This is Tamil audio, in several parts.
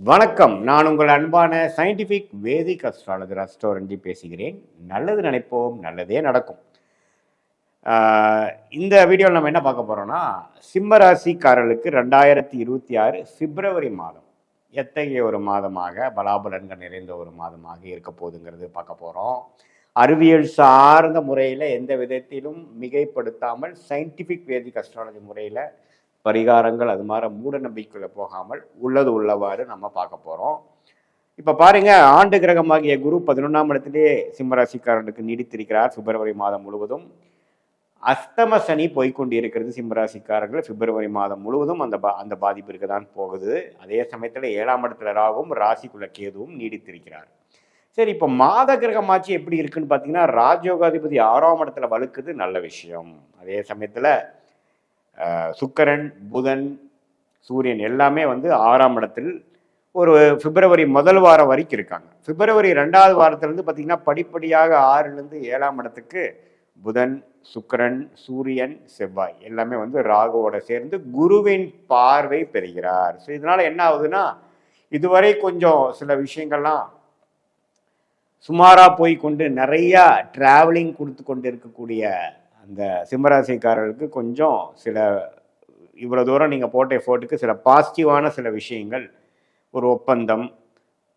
வணக்கம். நான் உங்கள் அன்பான சயின்டிஃபிக் வேதிக் அஸ்ட்ராலஜர் அஸ்ட்ரோரஞ்சி பேசுகிறேன். நல்லது நினைப்போம், நல்லதே நடக்கும். இந்த வீடியோவில் நம்ம என்ன பார்க்க போகிறோம்னா, சிம்ம ராசிக்காரர்களுக்கு 2026 பிப்ரவரி மாதம் எத்தகைய ஒரு மாதமாக பலாபலன்கள் நிறைந்த ஒரு மாதமாக இருக்க போகுதுங்கிறது பார்க்க போகிறோம். அறிவியல் சார்ந்த முறையில் எந்த விதத்திலும் மிகைப்படுத்தாமல் சயின்டிஃபிக் வேதிக் அஸ்ட்ராலஜி முறையில் பரிகாரங்கள் அது மாதிரி மூட நம்பிக்கைக்குள்ள போகாமல் உள்ளது உள்ளவாறு நம்ம பார்க்க போகிறோம். இப்போ பாருங்க, ஆண்டு கிரகமாகிய குரு 11ஆம் இடத்திலே சிம்மராசிக்காரர்களுக்கு நீடித்திருக்கிறார் பிப்ரவரி மாதம் முழுவதும். அஸ்தம சனி போய்கொண்டிருக்கிறது சிம்மராசிக்காரர்கள் பிப்ரவரி மாதம் முழுவதும் அந்த பாதிப்பு இருக்க தான் போகுது. அதே சமயத்தில் 7ஆம் இடத்துல ராகும் ராசிக்குள்ள கேதுவும் நீடித்திருக்கிறார். சரி, இப்போ மாத கிரகமாச்சு எப்படி இருக்குன்னு பார்த்தீங்கன்னா, ராஜயோகாதிபதி 6ஆம் இடத்துல வலுக்குது, நல்ல விஷயம். அதே சமயத்தில் சுக்கிரன், புதன், சூரியன் எல்லாமே 6ஆம் இடத்தில் ஒரு பிப்ரவரி முதல் வாரம் வரைக்கும் இருக்காங்க. பிப்ரவரி 2வது வாரத்திலிருந்து பார்த்தீங்கன்னா படிப்படியாக 6லேருந்து 7ஆம் இடத்துக்கு புதன், சுக்கிரன், சூரியன், செவ்வாய் எல்லாமே ராகுவோட சேர்ந்து குருவின் பார்வை பெறுகிறார். ஸோ இதனால என்ன ஆகுதுன்னா, இதுவரை கொஞ்சம் சில விஷயங்கள்லாம் சுமாராக போய் கொண்டு நிறையா டிராவலிங் கொடுத்து கொண்டு இருக்கக்கூடிய அந்த சிம்மராசிக்காரர்களுக்கு கொஞ்சம் சில இவ்வளோ தூரம் நீங்கள் போட்ட எஃபோர்ட்டுக்கு சில பாசிட்டிவான சில விஷயங்கள், ஒரு ஒப்பந்தம்,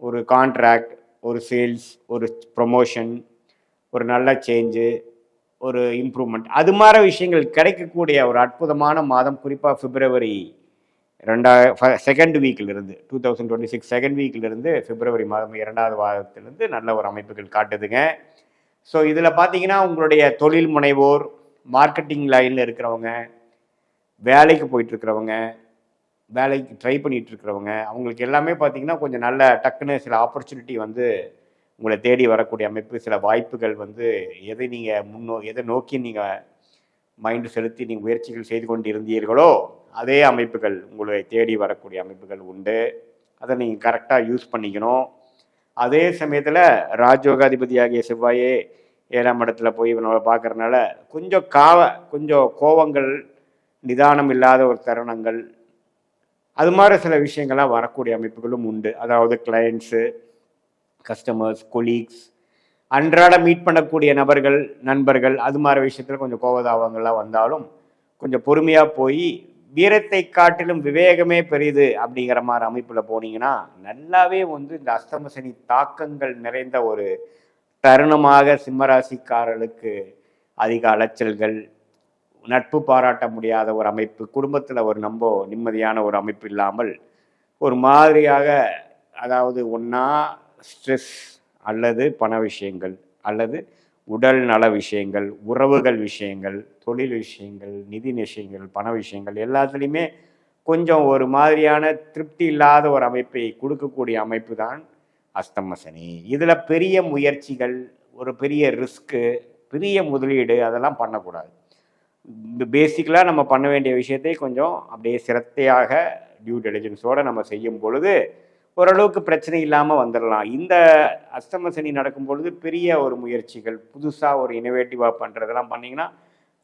ஒரு கான்ட்ராக்ட், ஒரு சேல்ஸ், ஒரு ப்ரொமோஷன், ஒரு நல்ல சேஞ்சு, ஒரு இம்ப்ரூவ்மெண்ட், அது மாதிரி விஷயங்கள் கிடைக்கக்கூடிய ஒரு அற்புதமான மாதம். குறிப்பாக பிப்ரவரி செகண்ட் வீக்கிலிருந்து 2026 செகண்ட் வீக்கிலிருந்து பிப்ரவரி மாதம் 2வது வாரத்திலிருந்து நல்ல ஒரு அமைப்புகள் காட்டுதுங்க. ஸோ இதில் பார்த்தீங்கன்னா, உங்களுடைய தொழில் முனைவோர், மார்க்கெட்டிங் லைனில் இருக்கிறவங்க, வேலைக்கு போயிட்டுருக்கிறவங்க, வேலைக்கு ட்ரை பண்ணிகிட்ருக்கிறவங்க, அவங்களுக்கு எல்லாமே பார்த்தீங்கன்னா கொஞ்சம் நல்ல டக்குன்னு சில ஆப்பர்ச்சுனிட்டி உங்களை தேடி வரக்கூடிய அமைப்பு, சில வாய்ப்புகள் எதை நீங்கள் எதை நோக்கி நீங்கள் மைண்டு செலுத்தி நீங்கள் முயற்சிகள் செய்து கொண்டு இருந்தீர்களோ அதே அமைப்புகள் உங்களை தேடி வரக்கூடிய அமைப்புகள் உண்டு. அதை நீங்கள் கரெக்டாக யூஸ் பண்ணிக்கணும். அதே சமயத்தில் ராஜயோகாதிபதியாகிய செவ்வாயே 7ஆம் இடத்துல போய் இவனோட பார்க்கறதுனால கொஞ்சம் கோவங்கள், நிதானம் இல்லாத ஒரு தருணங்கள், அது மாதிரி சில விஷயங்கள்லாம் வரக்கூடிய அமைப்புகளும் உண்டு. அதாவது கிளையண்ட்ஸு, கஸ்டமர்ஸ், கொலீக்ஸ், அன்றாட மீட் பண்ணக்கூடிய நபர்கள், நண்பர்கள், அது மாதிரி விஷயத்தில் கொஞ்சம் கோவதாபங்கள்லாம் வந்தாலும் கொஞ்சம் பொறுமையாக போய் வீரத்தை காட்டிலும் விவேகமே பெரிது அப்படிங்கிற மாதிரி அமைப்பில் போனீங்கன்னா நல்லாவே இந்த அஸ்தம சனி தாக்கங்கள் நிறைந்த ஒரு தருணமாக சிம்மராசிக்காரர்களுக்கு அதிக அலைச்சல்கள், நட்பு பாராட்ட முடியாத ஒரு அமைப்பு, குடும்பத்தில் ஒரு நிம்மதியான ஒரு அமைப்பு இல்லாமல் ஒரு மாதிரியாக, அதாவது ஒன்றா ஸ்ட்ரெஸ் அல்லது பண விஷயங்கள் அல்லது உடல் நல விஷயங்கள், உறவுகள் விஷயங்கள், தொழில் விஷயங்கள், நிதி விஷயங்கள், பண விஷயங்கள் எல்லாத்துலேயுமே கொஞ்சம் ஒரு மாதிரியான திருப்தி இல்லாத ஒரு அமைப்பை கொடுக்கக்கூடிய அமைப்பு தான் அஸ்தம சனி. இதில் பெரிய முயற்சிகள், ஒரு பெரிய ரிஸ்க்கு, பெரிய முதலீடு அதெல்லாம் பண்ணக்கூடாது. பேசிக்கலாக நம்ம பண்ண வேண்டிய விஷயத்தை கொஞ்சம் அப்படியே சிரத்தையாக டியூ டெலிஜென்ஸோடு நம்ம செய்யும் பொழுது ஓரளவுக்கு பிரச்சனை இல்லாமல் வந்துடலாம். இந்த அஸ்தம சனி நடக்கும் பொழுது பெரிய ஒரு முயற்சிகள், புதுசாக ஒரு இனோவேட்டிவாக பண்ணுறதெல்லாம் பண்ணிங்கன்னா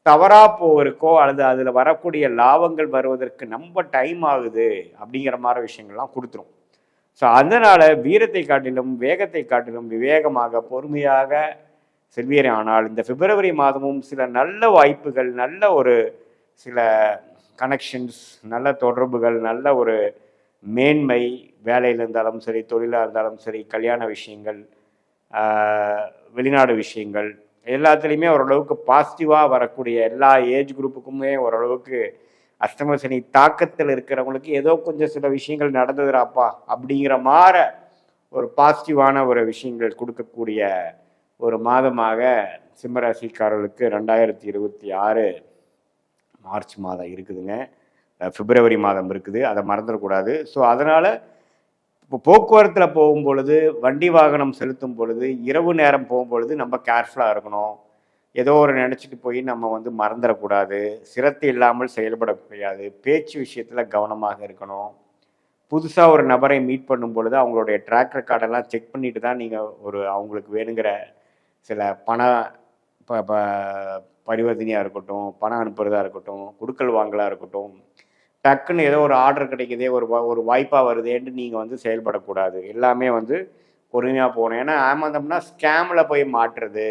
தவறாக போவதற்கோ அல்லது அதில் வரக்கூடிய லாபங்கள் வருவதற்கு ரொம்ப டைம் ஆகுது அப்படிங்கிற மாதிரி விஷயங்கள்லாம் கொடுத்துரும். ஸோ அதனால் வீரத்தை காட்டிலும் வேகத்தை காட்டிலும் விவேகமாக பொறுமையாக செல்வீரே. ஆனால் இந்த பிப்ரவரி மாதமும் சில நல்ல வாய்ப்புகள், நல்ல ஒரு சில கனெக்ஷன்ஸ், நல்ல தொடர்புகள், நல்ல ஒரு மேன்மை, வேலையில் இருந்தாலும் சரி, தொழிலாக இருந்தாலும் சரி, கல்யாண விஷயங்கள், வெளிநாடு விஷயங்கள் எல்லாத்துலேயுமே ஓரளவுக்கு பாசிட்டிவாக வரக்கூடிய எல்லா ஏஜ் குரூப்புக்குமே ஓரளவுக்கு அஷ்டம சனி தாக்கத்தில் இருக்கிறவங்களுக்கு ஏதோ கொஞ்சம் சில விஷயங்கள் நடந்ததுராப்பா அப்படிங்கிற மாதிரி ஒரு பாசிட்டிவான ஒரு விஷயங்கள் கொடுக்கக்கூடிய ஒரு மாதமாக சிம்மராசிக்காரர்களுக்கு 2026 மார்ச் மாதம் இருக்குதுங்க. பிப்ரவரி மாதம் இருக்குது, அதை மறந்துடக்கூடாது. ஸோ அதனால் இப்போ போக்குவரத்தில் போகும்பொழுது, வண்டி வாகனம் செலுத்தும் பொழுது, இரவு நேரம் போகும்பொழுது நம்ம கேர்ஃபுல்லாக இருக்கணும். ஏதோ ஒரு நினச்சிட்டு போய் நம்ம மறந்துடக்கூடாது. சிரத்தை இல்லாமல் செயல்பட முடியாது. பேச்சு விஷயத்தில் கவனமாக இருக்கணும். புதுசாக ஒரு நபரை மீட் பண்ணும் பொழுது அவங்களுடைய ட்ராக் ரெக்கார்டெல்லாம் செக் பண்ணிட்டு தான் நீங்கள் அவங்களுக்கு வேணுங்கிற சில பண பரிவர்த்தனையாக இருக்கட்டும், பணம் அனுப்புறதா இருக்கட்டும், கொடுக்கல் வாங்கலாக இருக்கட்டும், டக்குன்னு ஏதோ ஒரு ஆர்டர் கிடைக்குதே, ஒரு வாய்ப்பாக வருதேன்ட்டு நீங்கள் வந்து செயல்படக்கூடாது. எல்லாமே வந்து பொறுமையாக போகணும். ஏன்னா ஏமாந்தோம்னா ஸ்கேமில் போய் மாட்டுறது,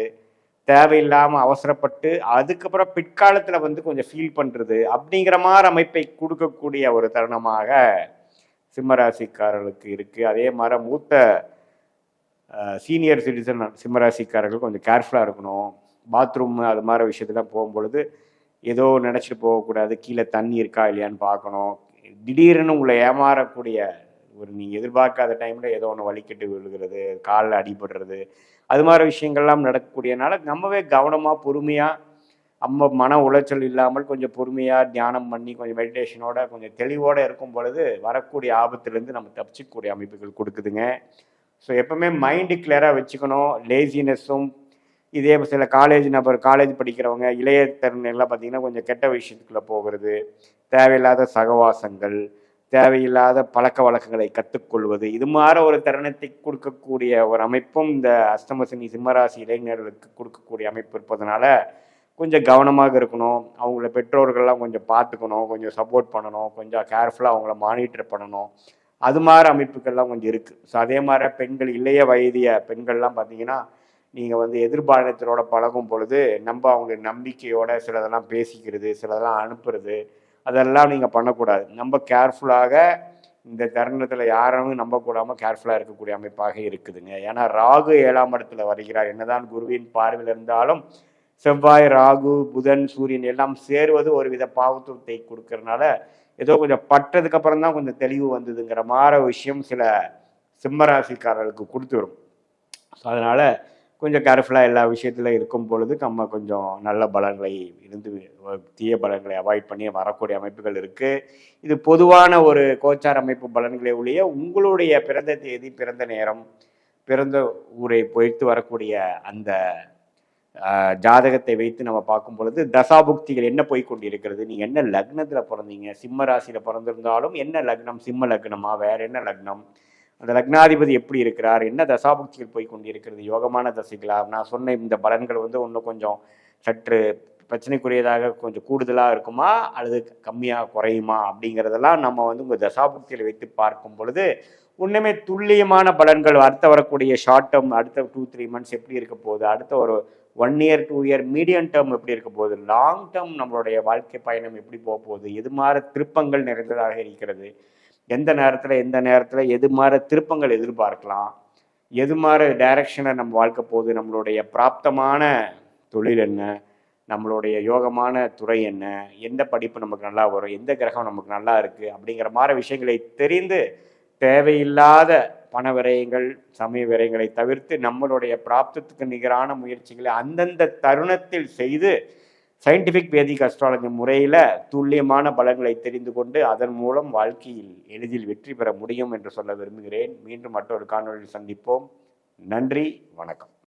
தேவையில்லாமல் அவசரப்பட்டு அதுக்கப்புறம் பிற்காலத்தில் வந்து கொஞ்சம் ஃபீல் பண்ணுறது அப்படிங்கிற மாதிரி அமைப்பை கொடுக்கக்கூடிய ஒரு தருணமாக சிம்மராசிக்காரர்களுக்கு இருக்குது. அதே மாதிரி மூத்த சீனியர் சிட்டிசன் சிம்மராசிக்காரர்கள் கொஞ்சம் கேர்ஃபுல்லாக இருக்கணும். பாத்ரூம் அது மாதிரி விஷயத்தில் போகும்பொழுது ஏதோ நினச்சிட்டு போகக்கூடாது. கீழே தண்ணி இருக்கா இல்லையான்னு பார்க்கணும். திடீர்னு உங்களை ஏமாறக்கூடிய ஒரு நீங்கள் எதிர்பார்க்காத டைமில் ஏதோ ஒன்று வலிக்கட்டு விழுகிறது, காலில் அடிபடுறது, அது மாதிரி விஷயங்கள்லாம் நடக்கக்கூடியனால நம்மவே கவனமாக பொறுமையாக நம்ம மன உளைச்சல் இல்லாமல் கொஞ்சம் பொறுமையாக தியானம் பண்ணி கொஞ்சம் மெடிடேஷனோட கொஞ்சம் தெளிவோடு இருக்கும் பொழுது வரக்கூடிய ஆபத்துலேருந்து நம்ம தப்பிச்சிக்கக்கூடிய அமைப்புகள் கொடுக்குதுங்க. ஸோ எப்பவுமே மைண்டு கிளியராக வச்சுக்கணும். லேசினஸும் இதே சில காலேஜ் படிக்கிறவங்க இளைய தருணங்கள்லாம் பார்த்தீங்கன்னா கொஞ்சம் கெட்ட விஷயத்துக்குள்ளே போகிறது, தேவையில்லாத சகவாசங்கள், தேவையில்லாத பழக்க வழக்கங்களை கற்றுக்கொள்வது, இது மாதிரி ஒரு தருணத்தை கொடுக்கக்கூடிய ஒரு அமைப்பும் இந்த அஷ்டமசனி சிம்மராசி இளைஞர்களுக்கு கொடுக்கக்கூடிய அமைப்பு இருப்பதனால கொஞ்சம் கவனமாக இருக்கணும். அவங்கள பெற்றோர்கள்லாம் கொஞ்சம் பார்த்துக்கணும், கொஞ்சம் சப்போர்ட் பண்ணணும், கொஞ்சம் கேர்ஃபுல்லாக அவங்கள மானிட்டர் பண்ணணும். அது மாதிரி அமைப்புகள்லாம் கொஞ்சம் இருக்குது. ஸோ அதே மாதிரி பெண்கள், இளைய வயதிய பெண்கள்லாம் பார்த்தீங்கன்னா நீங்கள் வந்து எதிர்பாலனத்தோட பழகும் பொழுது நம்ம அவங்க நம்பிக்கையோட சிலதெல்லாம் பேசிக்கிறது, சிலதெல்லாம் அனுப்புறது, அதெல்லாம் நீங்கள் பண்ணக்கூடாது. நம்ம கேர்ஃபுல்லாக இந்த தருணத்தில் யாரும் நம்பக்கூடாமல் கேர்ஃபுல்லாக இருக்கக்கூடிய அமைப்பாக இருக்குதுங்க. ஏன்னா ராகு 7ஆம் இடத்துல வருகிறார். என்னதான் குருவின் பார்வையில் இருந்தாலும் செவ்வாய், ராகு, புதன், சூரியன் எல்லாம் சேருவது ஒரு வித பாவத்துவத்தை கொடுக்கறதுனால ஏதோ கொஞ்சம் பட்டதுக்கு அப்புறம் தான் கொஞ்சம் தெளிவு வந்ததுங்கிற மாதிரி விஷயம் சில சிம்மராசிக்காரர்களுக்கு கொடுத்துரும். ஸோ அதனால் கொஞ்சம் கேர்ஃபுல்லாக எல்லா விஷயத்தில் இருக்கும் பொழுது நம்ம கொஞ்சம் நல்ல பலன்களை இருந்து தீய பலன்களை அவாய்ட் பண்ணி வரக்கூடிய அமைப்புகள் இருக்குது. இது பொதுவான ஒரு கோச்சார் அமைப்பு பலன்களை ஒழிய உங்களுடைய பிறந்த தேதி, பிறந்த நேரம், பிறந்த ஊரை பொய்த்து வரக்கூடிய அந்த ஜாதகத்தை வைத்து நம்ம பார்க்கும் பொழுது தசாபுக்திகள் என்ன போய்கொண்டிருக்கிறது, நீங்கள் என்ன லக்னத்தில் பிறந்தீங்க, சிம்ம ராசியில் பிறந்திருந்தாலும் என்ன லக்னம், சிம்ம லக்னமா, வேற என்ன லக்னம், அந்த லக்னாதிபதி எப்படி இருக்கிறார், என்ன தசாபுக்திகள் போய் கொண்டிருக்கிறது, யோகமான தசைகளா, நான் சொன்ன இந்த பலன்கள் வந்து இன்னும் கொஞ்சம் சற்று பிரச்சனைக்குரியதாக கொஞ்சம் கூடுதலாக இருக்குமா அல்லது கம்மியாக குறையுமா அப்படிங்கிறதெல்லாம் நம்ம வந்து உங்கள் தசாபுக்திகளை வைத்து பார்க்கும் பொழுது ஒன்றுமே துல்லியமான பலன்கள் அடுத்த வரக்கூடிய ஷார்ட் டேர்ம் அடுத்த 2-3 months எப்படி இருக்க போகுது, அடுத்த ஒரு 1 year 2 year மீடியம் டேர்ம் எப்படி இருக்க போகுது, லாங் டேர்ம் நம்மளுடைய வாழ்க்கை பயணம் எப்படி போக போகுது, எது மாதிரி திருப்பங்கள் நிறைந்ததாக இருக்கிறது, எந்த நேரத்தில் எது மாதிரி திருப்பங்கள் எதிர்பார்க்கலாம், எது மாதிரி டைரக்ஷனை நம்ம வாழ்க்கை போகுது, நம்மளுடைய பிராப்தமான தொழில் என்ன, நம்மளுடைய யோகமான துறை என்ன, எந்த படிப்பு நமக்கு நல்லா வரும், எந்த கிரகம் நமக்கு நல்லா இருக்குது அப்படிங்கிற மாதிரி விஷயங்களை தெரிந்து தேவையில்லாத பண விரயங்கள், சமய விரயங்களை தவிர்த்து நம்மளுடைய பிராப்தத்துக்கு நிகரான முயற்சிகளை அந்தந்த தருணத்தில் செய்து சயின்டிஃபிக் வேதிக் அஸ்ட்ராலஜி முறையில் துல்லியமான பலன்களை தெரிந்து கொண்டு அதன் மூலம் வாழ்க்கையில் எளிதில் வெற்றி பெற முடியும் என்று சொல்ல விரும்புகிறேன். மீண்டும் மற்றொரு காணொலியில் சந்திப்போம். நன்றி, வணக்கம்.